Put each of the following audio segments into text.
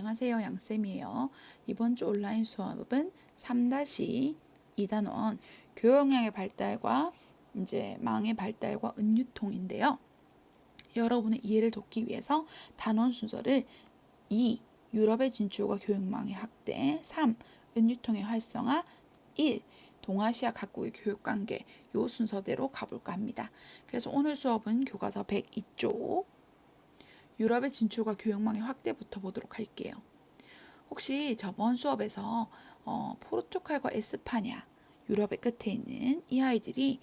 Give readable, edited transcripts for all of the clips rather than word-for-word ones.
안녕하세요. 양쌤이에요. 이번 주 온라인 수업은 3-2단원 교역량의 발달과 이제 망의 발달과 은유통인데요. 여러분의 이해를 돕기 위해서 단원 순서를 2. 유럽의 진출과 교육망의 확대, 3. 은유통의 활성화, 1. 동아시아 각국의 교육관계, 요 순서대로 가볼까 합니다. 그래서 오늘 수업은 교과서 102쪽 유럽의 진출과 교육망의 확대부터 보도록 할게요. 혹시 저번 수업에서 포르투갈과 에스파냐, 유럽의 끝에 있는 이 아이들이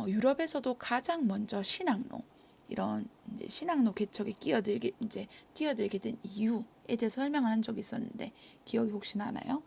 유럽에서도 가장 먼저 신학로, 이런 이제 신학로 개척에 뛰어들게 된 이유에 대해서 설명을 한 적이 있었는데 기억이 혹시 나나요?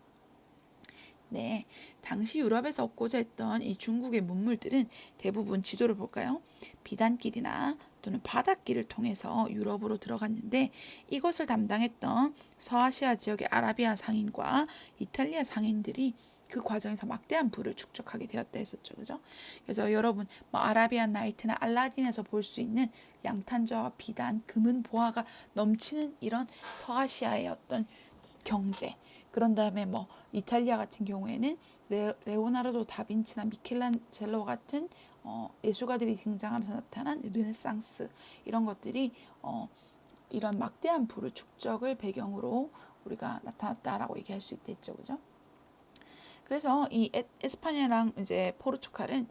네, 당시 유럽에서 얻고자 했던 이 중국의 문물들은 대부분 지도를 볼까요? 비단길이나 또는 바닷길을 통해서 유럽으로 들어갔는데 이것을 담당했던 서아시아 지역의 아라비아 상인과 이탈리아 상인들이 그 과정에서 막대한 부를 축적하게 되었다 했었죠. 그죠? 그래서 여러분 아라비안 나이트나 알라딘에서 볼 수 있는 양탄자와 비단, 금은 보화가 넘치는 이런 서아시아의 어떤 경제, 그런 다음에 이탈리아 같은 경우에는 레오나르도 다빈치나 미켈란젤로 같은 예술가들이 등장하면서 나타난 르네상스, 이런 것들이 이런 막대한 부를 축적을 배경으로 우리가 나타났다라고 얘기할 수 있겠죠. 그죠? 그래서 이 에스파냐랑 이제 포르투갈은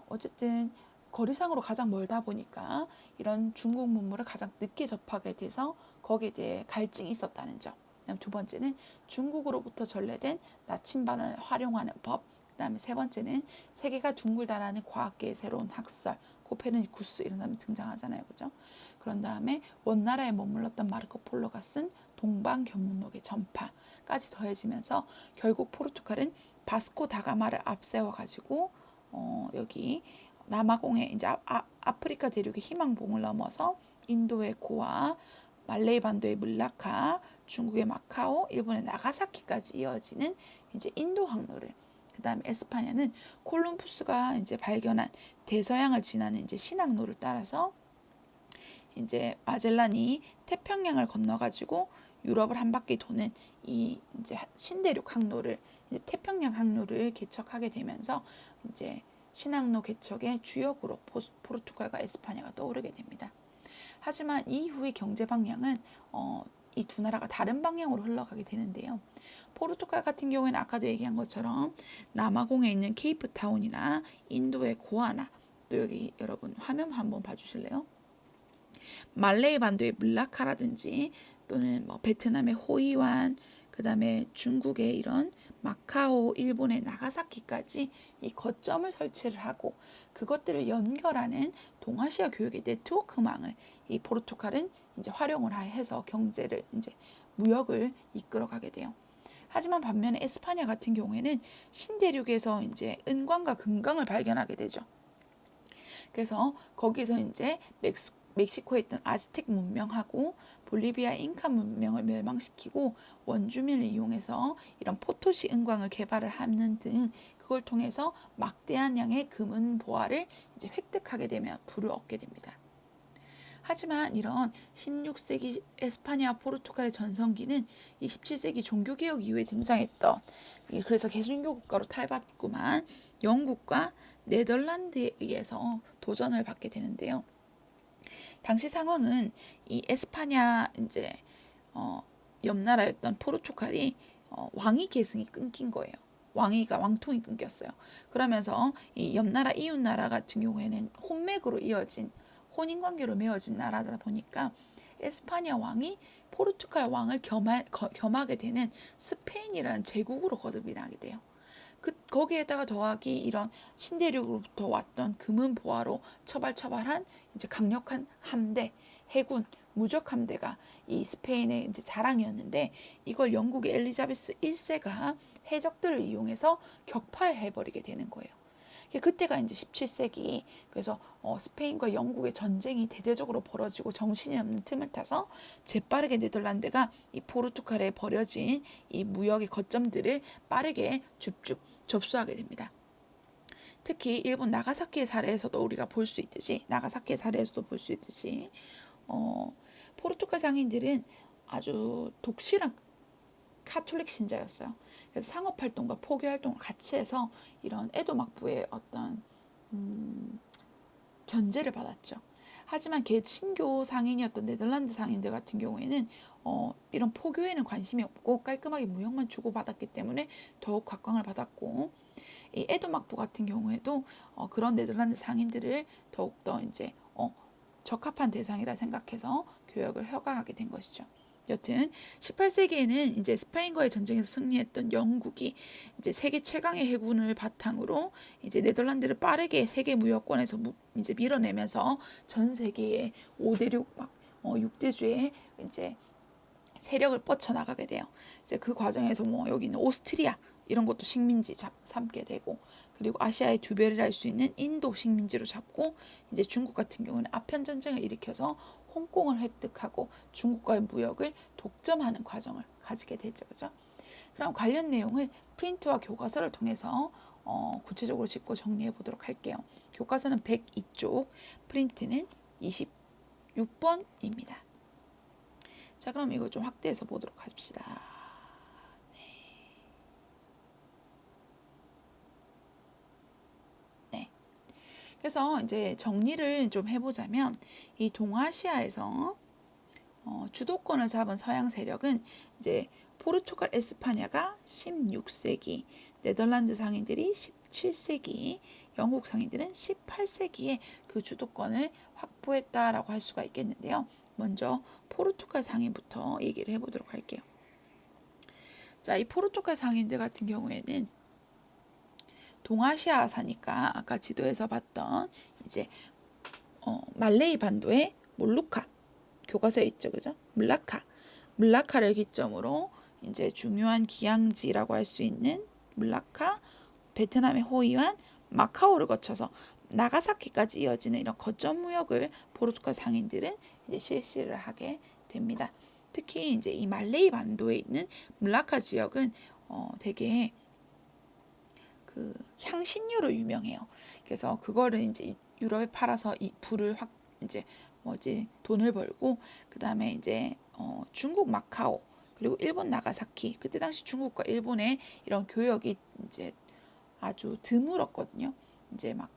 어쨌든 거리상으로 가장 멀다 보니까 이런 중국 문물을 가장 늦게 접하게 돼서 거기에 대해 갈증이 있었다는 점. 그다음 두 번째는 중국으로부터 전래된 나침반을 활용하는 법. 그다음에 세 번째는 세계가 둥글다라는 과학계의 새로운 학설, 코페르니쿠스 이런 사람이 등장하잖아요, 그죠? 그런 다음에 원나라에 머물렀던 마르코 폴로가 쓴 동방견문록의 전파까지 더해지면서 결국 포르투갈은 바스코 다가마를 앞세워 가지고 여기 남아공의 이제 아프리카 대륙의 희망봉을 넘어서 인도의 고아, 말레이 반도의 물라카, 중국의 마카오, 일본의 나가사키까지 이어지는 이제 인도 항로를, 그다음에 에스파냐는 콜럼부스가 이제 발견한 대서양을 지나는 이제 신항로를 따라서 이제 마젤란이 태평양을 건너가지고 유럽을 한 바퀴 도는 이 이제 신대륙 항로를, 이제 태평양 항로를 개척하게 되면서 이제 신항로 개척의 주역으로 포르투갈과 에스파냐가 떠오르게 됩니다. 하지만 이후의 경제 방향은 이 두 나라가 다른 방향으로 흘러가게 되는데요. 포르투갈 같은 경우에는 아까도 얘기한 것처럼 남아공에 있는 케이프타운이나 인도의 고아나, 또 여기 여러분 화면 한번 봐주실래요? 말레이 반도의 물라카라든지 또는 베트남의 호이완, 그 다음에 중국의 이런 마카오, 일본의 나가사키까지 이 거점을 설치를 하고 그것들을 연결하는 동아시아 교육의 네트워크망을 이 포르투갈은 이제 활용을 해서 경제를 이제 무역을 이끌어가게 돼요. 하지만 반면에 에스파냐 같은 경우에는 신대륙에서 이제 은광과 금광을 발견하게 되죠. 그래서 거기서 이제 멕시코에 있던 아즈텍 문명하고 볼리비아 잉카 문명을 멸망시키고 원주민을 이용해서 이런 포토시 은광을 개발을 하는 등 그걸 통해서 막대한 양의 금은 보화를 이제 획득하게 되며 부를 얻게 됩니다. 하지만 이런 16세기 에스파냐와 포르투갈의 전성기는 이 17세기 종교개혁 이후에 등장했던, 그래서 개신교 국가로 탈바꿈한 영국과 네덜란드에 의해서 도전을 받게 되는데요. 당시 상황은 이 에스파냐 이제 옆 나라였던 포르투갈이 왕위 계승이 끊긴 거예요. 왕통이 끊겼어요. 그러면서 이 옆 나라 이웃 나라 같은 경우에는 혼맥으로 이어진 혼인 관계로 맺어진 나라다 보니까 에스파냐 왕이 포르투갈 왕을 겸하게 되는 스페인이라는 제국으로 거듭이 나게 돼요. 거기에다가 더하기 이런 신대륙으로부터 왔던 금은 보화로 처발한 이제 강력한 함대, 해군, 무적 함대가 이 스페인의 이제 자랑이었는데 이걸 영국의 엘리자베스 1세가 해적들을 이용해서 격파해버리게 되는 거예요. 그때가 이제 17세기, 그래서 스페인과 영국의 전쟁이 대대적으로 벌어지고 정신이 없는 틈을 타서 재빠르게 네덜란드가 이 포르투갈에 버려진 이 무역의 거점들을 빠르게 줍줍 접수하게 됩니다. 특히 일본 나가사키의 사례에서도 우리가 볼 수 있듯이 포르투갈 상인들은 아주 독실한 카톨릭 신자였어요. 그래서 상업 활동과 포교 활동을 같이 해서 이런 에도막부의 어떤 견제를 받았죠. 하지만 개신교 상인이었던 네덜란드 상인들 같은 경우에는 이런 포교에는 관심이 없고 깔끔하게 무역만 주고받았기 때문에 더욱 각광을 받았고, 이 에도막부 같은 경우에도 그런 네덜란드 상인들을 더욱더 이제 적합한 대상이라 생각해서 교역을 허가하게 된 것이죠. 여튼 18세기에는 이제 스페인과의 전쟁에서 승리했던 영국이 이제 세계 최강의 해군을 바탕으로 이제 네덜란드를 빠르게 세계 무역권에서 이제 밀어내면서 전 세계의 5대륙 막 6대주의 이제 세력을 뻗쳐나가게 돼요. 이제 그 과정에서 뭐 여기 있는 오스트리아 이런 것도 식민지 삼게 되고, 그리고 아시아의 두 배를 할 수 있는 인도 식민지로 잡고, 이제 중국 같은 경우는 아편 전쟁을 일으켜서 홍콩을 획득하고 중국과의 무역을 독점하는 과정을 가지게 되죠. 그죠? 그럼 관련 내용을 프린트와 교과서를 통해서 구체적으로 짚고 정리해 보도록 할게요. 교과서는 102쪽, 프린트는 26번입니다. 자, 그럼 이거 좀 확대해서 보도록 합시다. 네. 그래서 이제 정리를 좀 해보자면, 이 동아시아에서 주도권을 잡은 서양 세력은 이제 포르투갈 에스파냐가 16세기, 네덜란드 상인들이 17세기, 영국 상인들은 18세기에 그 주도권을 확보했다라고 할 수가 있겠는데요. 먼저 포르투갈 상인부터 얘기를 해보도록 할게요. 자, 이 포르투갈 상인들 같은 경우에는 동아시아 사니까 아까 지도에서 봤던 이제 말레이 반도의 몰루카, 교과서에 있죠, 그죠? 물라카를 기점으로 이제 중요한 기항지라고 할 수 있는 물라카, 베트남의 호이안, 마카오를 거쳐서 나가사키까지 이어지는 이런 거점 무역을 포르투갈 상인들은 이제 실시를 하게 됩니다. 특히 이제 이 말레이 반도에 있는 물라카 지역은 되게 그 향신료로 유명해요. 그래서 그거를 이제 유럽에 팔아서 이 불을 확 이제 돈을 벌고, 그 다음에 이제 중국 마카오, 그리고 일본 나가사키, 그때 당시 중국과 일본의 이런 교역이 이제 아주 드물었거든요. 이제 막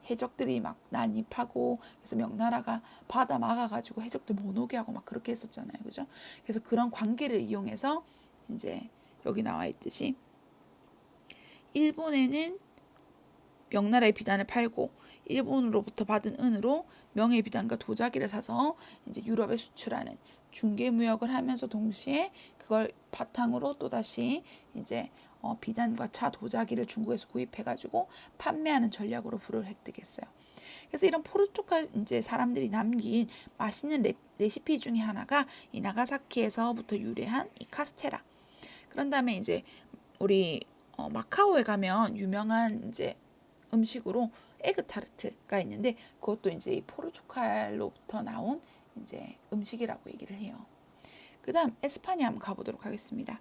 해적들이 막 난입하고, 그래서 명나라가 바다 막아가지고 해적들 못 오게 하고 막 그렇게 했었잖아요, 그죠? 그래서 그런 관계를 이용해서 이제 여기 나와 있듯이 일본에는 명나라의 비단을 팔고, 일본으로부터 받은 은으로 명의 비단과 도자기를 사서 이제 유럽에 수출하는 중개 무역을 하면서, 동시에 그걸 바탕으로 또 다시 이제 비단과 차, 도자기를 중국에서 구입해가지고 판매하는 전략으로 불을 획득했어요. 그래서 이런 포르투갈 이제 사람들이 남긴 맛있는 레시피 중에 하나가 이 나가사키에서부터 유래한 이 카스테라. 그런 다음에 이제 우리 마카오에 가면 유명한 이제 음식으로 에그타르트가 있는데, 그것도 이제 이 포르투갈로부터 나온 이제 음식이라고 얘기를 해요. 그 다음 에스파냐 한번 가보도록 하겠습니다.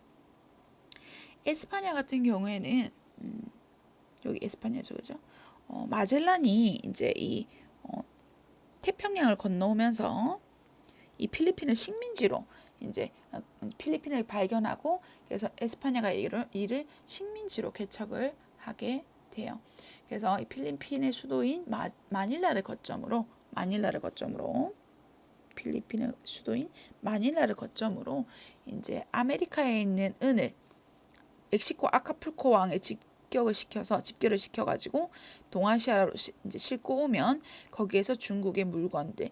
에스파냐 같은 경우에는 여기 에스파냐죠, 그죠? 마젤란이 이제 이 태평양을 건너오면서 이 필리핀을 식민지로 이제 필리핀을 발견하고, 그래서 에스파냐가 이를 식민지로 개척을 하게 돼요. 그래서 이 필리핀의 수도인 마닐라를 거점으로 필리핀의 수도인 마닐라를 거점으로 이제 아메리카에 있는 은을 멕시코 아카풀코 왕에 집결을 시켜가지고 동아시아로 이제 싣고 오면, 거기에서 중국의 물건들,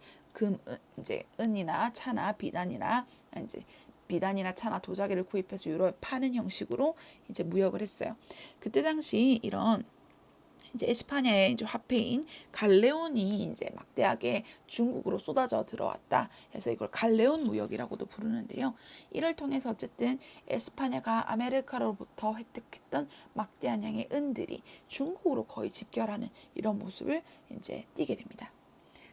이제 은이나 차나 비단이나 차나 도자기를 구입해서 유럽에 파는 형식으로 이제 무역을 했어요. 그때 당시 이런 이제 에스파냐의 이제 화폐인 갈레온이 이제 막대하게 중국으로 쏟아져 들어왔다 해서 이걸 갈레온 무역이라고도 부르는데요. 이를 통해서 어쨌든 에스파냐가 아메리카로부터 획득했던 막대한 양의 은들이 중국으로 거의 집결하는 이런 모습을 이제 띠게 됩니다.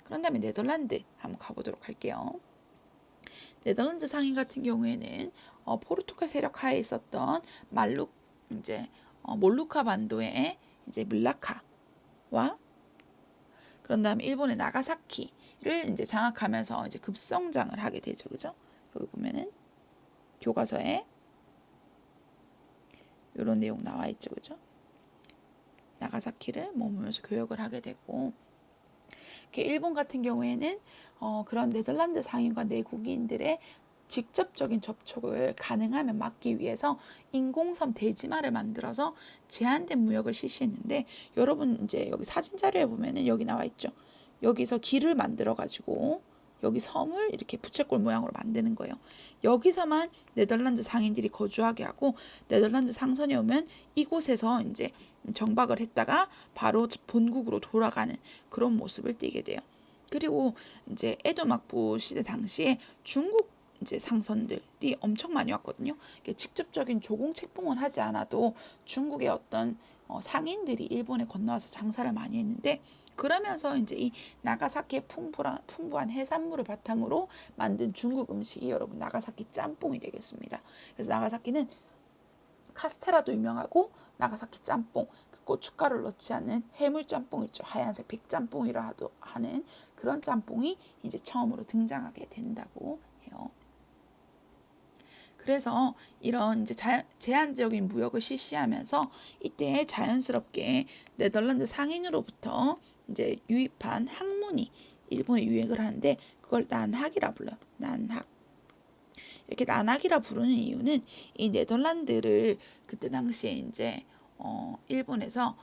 그런 다음에 네덜란드 한번 가보도록 할게요. 네덜란드 상인 같은 경우에는 포르투갈 세력 하에 있었던 몰루카 반도의 이제 물라카와, 그런 다음에 일본의 나가사키를 이제 장악하면서 이제 급성장을 하게 되죠, 그죠? 여기 보면은 교과서에 이런 내용 나와 있죠, 그죠? 나가사키를 머물면서 교역을 하게 되고, 일본 같은 경우에는 그런 네덜란드 상인과 내국인들의 직접적인 접촉을 가능하면 막기 위해서 인공섬 대지마를 만들어서 제한된 무역을 실시했는데, 여러분 이제 여기 사진 자료에 보면은 여기 나와 있죠. 여기서 길을 만들어 가지고 여기 섬을 이렇게 부채꼴 모양으로 만드는 거예요. 여기서만 네덜란드 상인들이 거주하게 하고, 네덜란드 상선이 오면 이곳에서 이제 정박을 했다가 바로 본국으로 돌아가는 그런 모습을 띠게 돼요. 그리고 이제 에도 막부 시대 당시에 중국 이제 상선들이 엄청 많이 왔거든요. 직접적인 조공 책봉을 하지 않아도 중국의 어떤 상인들이 일본에 건너와서 장사를 많이 했는데, 그러면서 이제 이 나가사키의 풍부한 해산물을 바탕으로 만든 중국 음식이 여러분 나가사키 짬뽕이 되겠습니다. 그래서 나가사키는 카스테라도 유명하고, 나가사키 짬뽕, 그 고춧가루를 넣지 않는 해물 짬뽕 있죠. 하얀색 백짬뽕이라 하는 그런 짬뽕이 이제 처음으로 등장하게 된다고 해요. 그래서 이런 이제 제한적인 무역을 실시하면서 이때 자연스럽게 네덜란드 상인으로부터 이제 유입한 학문이 일본에 유행을 하는데, 그걸 난학이라 불러요. 난학. 이렇게 난학이라 부르는 이유는 이 네덜란드를 그때 당시에 이제 일본에서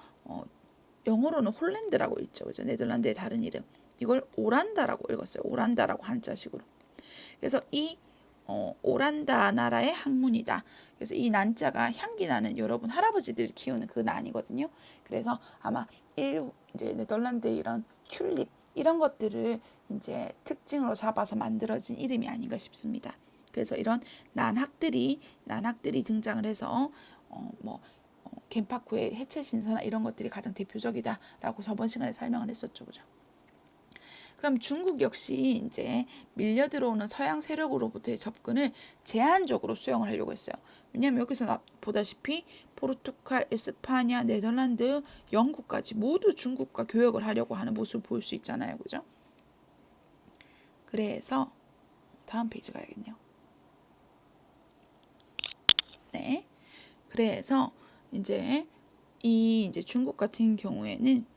영어로는 홀랜드라고 읽죠, 그죠? 네덜란드의 다른 이름. 이걸 오란다라고 읽었어요. 오란다라고 한자식으로. 그래서 이 오란다 나라의 학문이다. 그래서 이 난자가 향기 나는 여러분 할아버지들이 키우는 그 난이거든요. 그래서 아마 이제 네덜란드의 이런 튤립 이런 것들을 이제 특징으로 잡아서 만들어진 이름이 아닌가 싶습니다. 그래서 이런 난학들이 등장을 해서 겐파쿠의 해체 신사나 이런 것들이 가장 대표적이다라고 저번 시간에 설명을 했었죠, 그죠? 그럼 중국 역시 이제 밀려 들어오는 서양 세력으로부터의 접근을 제한적으로 수용을 하려고 했어요. 왜냐하면 여기서 보다시피 포르투갈, 에스파냐, 네덜란드, 영국까지 모두 중국과 교역을 하려고 하는 모습을 볼 수 있잖아요, 그죠? 그래서 다음 페이지 가야겠네요. 네. 그래서 이제 이제 중국 같은 경우에는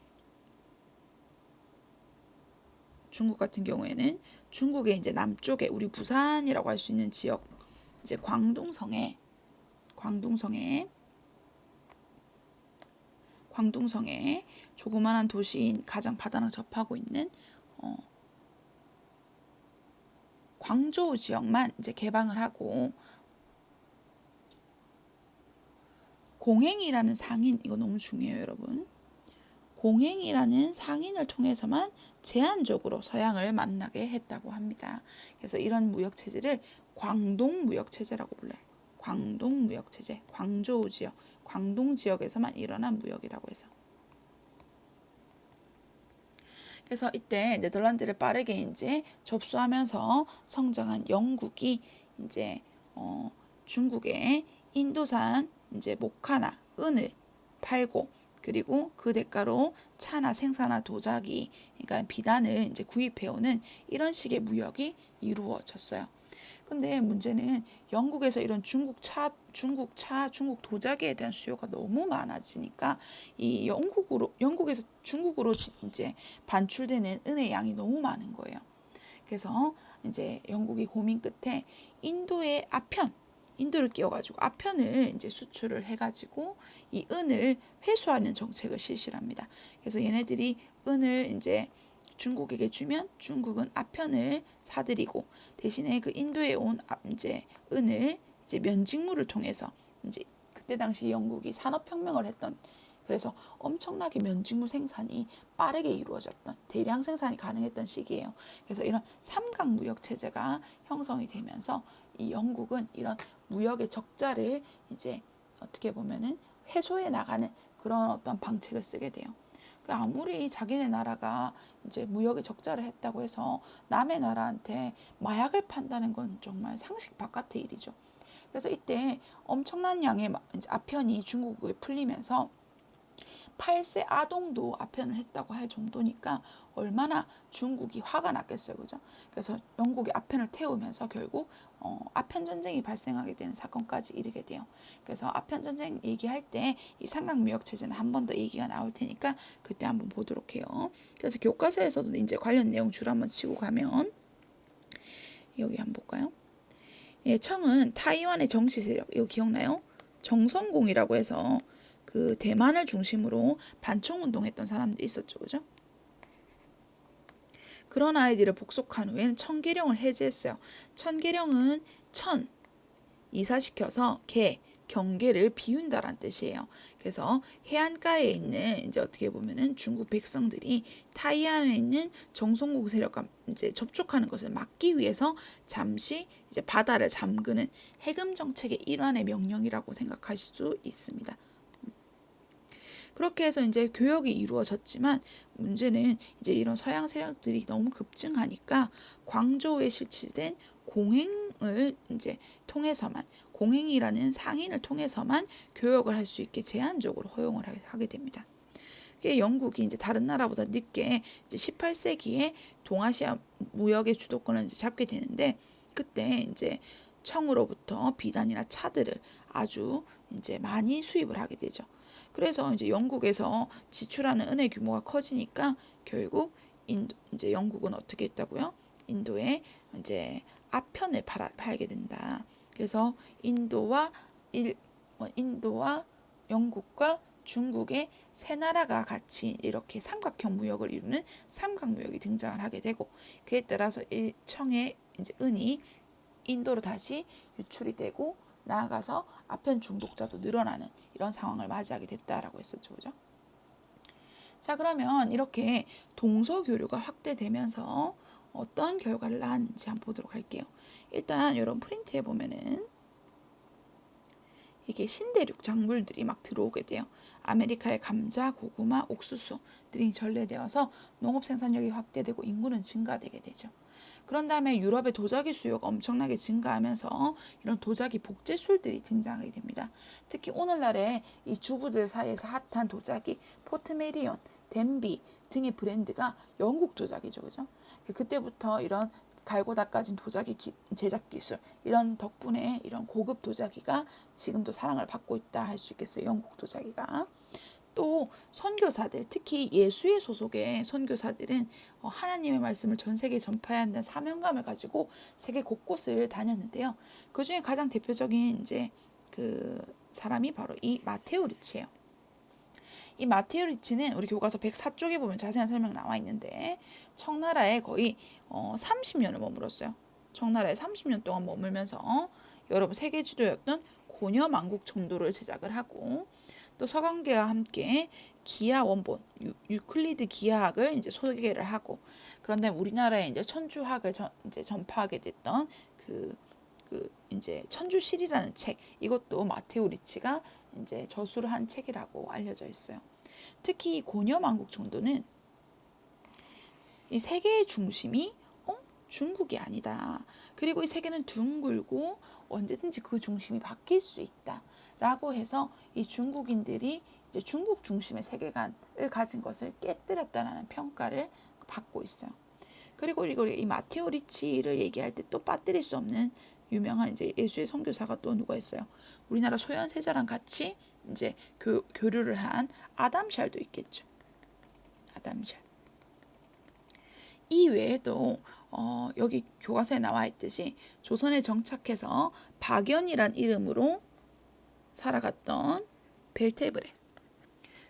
중국의 이제 남쪽에 우리 부산이라고 할 수 있는 지역, 이제 광둥성에 조그만한 도시인 가장 바다랑 접하고 있는 광저우 지역만 이제 개방을 하고, 공행이라는 상인, 이거 너무 중요해요, 여러분. 공행이라는 상인을 통해서만 제한적으로 서양을 만나게 했다고 합니다. 그래서 이런 무역 체제를 광동 무역 체제라고 불러요. 광동 무역 체제, 광저우 지역, 광동 지역에서만 일어난 무역이라고 해서. 그래서 이때 네덜란드를 빠르게 이제 접수하면서 성장한 영국이 이제 중국의 인도산 이제 목화나 은을 팔고, 그리고 그 대가로 차나 생사나 도자기, 그러니까 비단을 이제 구입해오는 이런 식의 무역이 이루어졌어요. 근데 문제는 영국에서 이런 중국 도자기에 대한 수요가 너무 많아지니까 이 영국에서 중국으로 이제 반출되는 은의 양이 너무 많은 거예요. 그래서 이제 영국이 고민 끝에 인도를 끼워가지고 아편을 이제 수출을 해가지고 이 은을 회수하는 정책을 실시합니다. 그래서 얘네들이 은을 이제 중국에게 주면 중국은 아편을 사들이고, 대신에 그 인도에 온 이제 은을 이제 면직무를 통해서, 이제 그때 당시 영국이 산업혁명을 했던, 그래서 엄청나게 면직무 생산이 빠르게 이루어졌던, 대량 생산이 가능했던 시기예요. 그래서 이런 삼각 무역 체제가 형성이 되면서 이 영국은 이런 무역의 적자를 이제 어떻게 보면은 해소해 나가는 그런 어떤 방책을 쓰게 돼요. 아무리 자기네 나라가 이제 무역의 적자를 했다고 해서 남의 나라한테 마약을 판다는 건 정말 상식 바깥의 일이죠. 그래서 이때 엄청난 양의 이제 아편이 중국에 풀리면서 8세 아동도 아편을 했다고 할 정도니까 얼마나 중국이 화가 났겠어요, 그죠? 그래서 영국이 아편을 태우면서 결국 아편 전쟁이 발생하게 되는 사건까지 이르게 돼요. 그래서 아편 전쟁 얘기할 때 이 삼각무역 체제는 한 번 더 얘기가 나올 테니까 그때 한번 보도록 해요. 그래서 교과서에서도 이제 관련 내용 줄 한번 치고 가면 여기 한번 볼까요? 예, 청은 타이완의 정치 세력, 이거 기억나요? 정성공이라고 해서 그 대만을 중심으로 반청 운동했던 사람들이 있었죠, 그죠? 그런 아이들을 복속한 후에는 청계령을 해제했어요. 청계령은 천 이사시켜서 개 경계를 비운다란 뜻이에요. 그래서 해안가에 있는 이제 어떻게 보면은 중국 백성들이 타이완에 있는 정성국 세력과 이제 접촉하는 것을 막기 위해서 잠시 이제 바다를 잠그는 해금 정책의 일환의 명령이라고 생각하실 수 있습니다. 그렇게 해서 이제 교역이 이루어졌지만 문제는 이제 이런 서양 세력들이 너무 급증하니까 광저우에 실시된 공행을 이제 통해서만 공행이라는 상인을 통해서만 교역을 할 수 있게 제한적으로 허용을 하게 됩니다. 영국이 이제 다른 나라보다 늦게 이제 18세기에 동아시아 무역의 주도권을 이제 잡게 되는데 그때 이제 청으로부터 비단이나 차들을 아주 이제 많이 수입을 하게 되죠. 그래서 이제 영국에서 지출하는 은혜 규모가 커지니까 결국 이제 영국은 어떻게 했다고요? 인도에 이제 아편을 팔게 된다. 그래서 인도와 영국과 중국의 세 나라가 같이 이렇게 삼각형 무역을 이루는 삼각무역이 등장을 하게 되고 그에 따라서 청의 이제 은이 인도로 다시 유출이 되고 나아가서 아편 중독자도 늘어나는 이런 상황을 맞이하게 됐다라고 했었죠, 그죠? 자, 그러면 이렇게 동서교류가 확대되면서 어떤 결과를 낳았는지 한번 보도록 할게요. 일단 여러분 프린트에 보면은 이게 신대륙 작물들이 막 들어오게 돼요. 아메리카의 감자, 고구마, 옥수수들이 전래되어서 농업 생산력이 확대되고 인구는 증가되게 되죠. 그런 다음에 유럽의 도자기 수요가 엄청나게 증가하면서 이런 도자기 복제술들이 등장하게 됩니다. 특히 오늘날의 이 주부들 사이에서 핫한 도자기, 포트메리온, 덴비 등의 브랜드가 영국 도자기죠, 그죠? 그때부터 이런 갈고 닦아진 도자기 제작 기술 이런 덕분에 이런 고급 도자기가 지금도 사랑을 받고 있다 할 수 있겠어요. 영국 도자기가. 또 선교사들, 특히 예수의 소속의 선교사들은 하나님의 말씀을 전 세계에 전파해야 한다는 사명감을 가지고 세계 곳곳을 다녔는데요. 그 중에 가장 대표적인 이제 그 사람이 바로 이 마테오 리치예요. 이 마테오 리치는 우리 교과서 104쪽에 보면 자세한 설명 나와 있는데 청나라에 거의 30년을 머물었어요. 청나라에 30년 동안 머물면서 여러분 세계 지도였던 고려만국 정도를 제작을 하고 또 서강계와 함께 기하 원본, 유클리드 기하학을 이제 소개를 하고 그런 다음에 우리나라에 이제 천주학을 이제 전파하게 됐던 그 이제 천주실이라는 책 이것도 마테오 리치가 이제 저수를 한 책이라고 알려져 있어요. 특히 고려만국 정도는 이 세계의 중심이 중국이 아니다. 그리고 이 세계는 둥글고 언제든지 그 중심이 바뀔 수 있다라고 해서 이 중국인들이 이제 중국 중심의 세계관을 가진 것을 깨뜨렸다라는 평가를 받고 있어요. 그리고 이 마테오 리치를 얘기할 때 또 빠뜨릴 수 없는 유명한 이제 예수의 선교사가 또 누가 있어요. 우리나라 소현세자랑 같이 이제 교류를 한 아담샬도 있겠죠. 아담샬. 이 외에도 여기 교과서에 나와 있듯이 조선에 정착해서 박연이란 이름으로 살아갔던 벨테브레.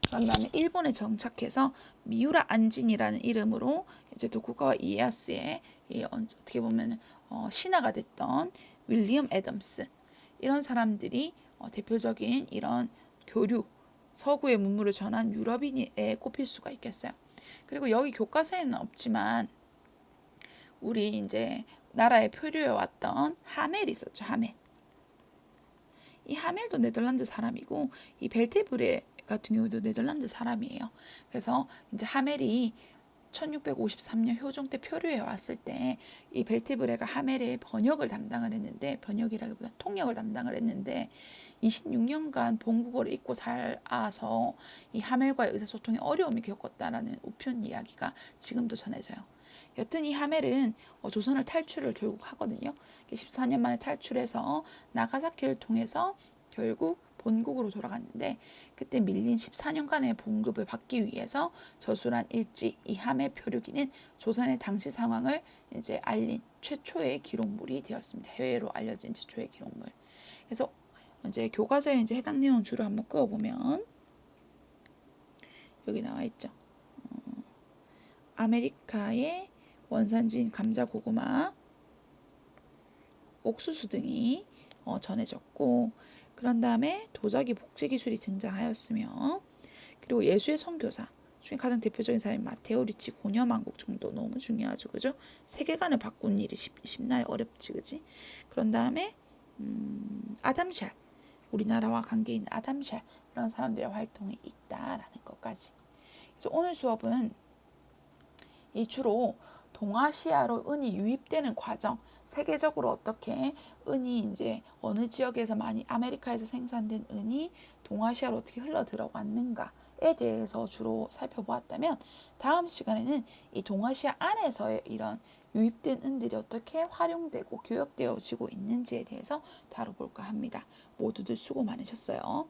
그런 다음에 일본에 정착해서 미우라 안진이라는 이름으로 이제 도쿠가와 이에야스의 어떻게 보면 신하가 됐던 윌리엄 애덤스 이런 사람들이 대표적인 이런 교류 서구의 문물을 전한 유럽인에 꼽힐 수가 있겠어요. 그리고 여기 교과서에는 없지만 우리 이제 나라에 표류해 왔던 하멜이 있었죠. 하멜. 이 하멜도 네덜란드 사람이고 이 벨테브레 같은 경우도 네덜란드 사람이에요. 그래서 이제 하멜이 1653년 효종 때 표류해 왔을 때 이 벨테브레가 하멜의 번역을 담당을 했는데, 번역이라기보다 통역을 담당을 했는데 26년간 본국어를 잊고 살아서 이 하멜과의 의사소통에 어려움이 겪었다라는 우편 이야기가 지금도 전해져요. 여튼 이 하멜은 조선을 탈출을 결국 하거든요. 14년 만에 탈출해서 나가사키를 통해서 결국 본국으로 돌아갔는데, 그때 밀린 14년간의 봉급을 받기 위해서 저술한 일지, 이 하멜 표류기는 조선의 당시 상황을 이제 알린 최초의 기록물이 되었습니다. 해외로 알려진 최초의 기록물. 그래서 이제 교과서에 이제 해당 내용 줄을 한번 그어보면 여기 나와 있죠. 아메리카의 원산지인 감자, 고구마, 옥수수 등이 전해졌고, 그런 다음에 도자기 복제 기술이 등장하였으며, 그리고 예수의 선교사 중에 가장 대표적인 사람이 마테오 리치 고녀만국 정도 너무 중요하죠, 그죠? 세계관을 바꾼 일이 쉽나요? 어렵지, 그지? 그런 다음에 아담샬, 우리나라와 관계 있는 아담샬, 이런 사람들의 활동이 있다라는 것까지. 그래서 오늘 수업은 이 주로 동아시아로 은이 유입되는 과정, 세계적으로 어떻게 은이 이제 어느 지역에서 많이 아메리카에서 생산된 은이 동아시아로 어떻게 흘러 들어왔는가에 대해서 주로 살펴보았다면, 다음 시간에는 이 동아시아 안에서의 이런 유입된 은들이 어떻게 활용되고 교역되어지고 있는지에 대해서 다뤄볼까 합니다. 모두들 수고 많으셨어요.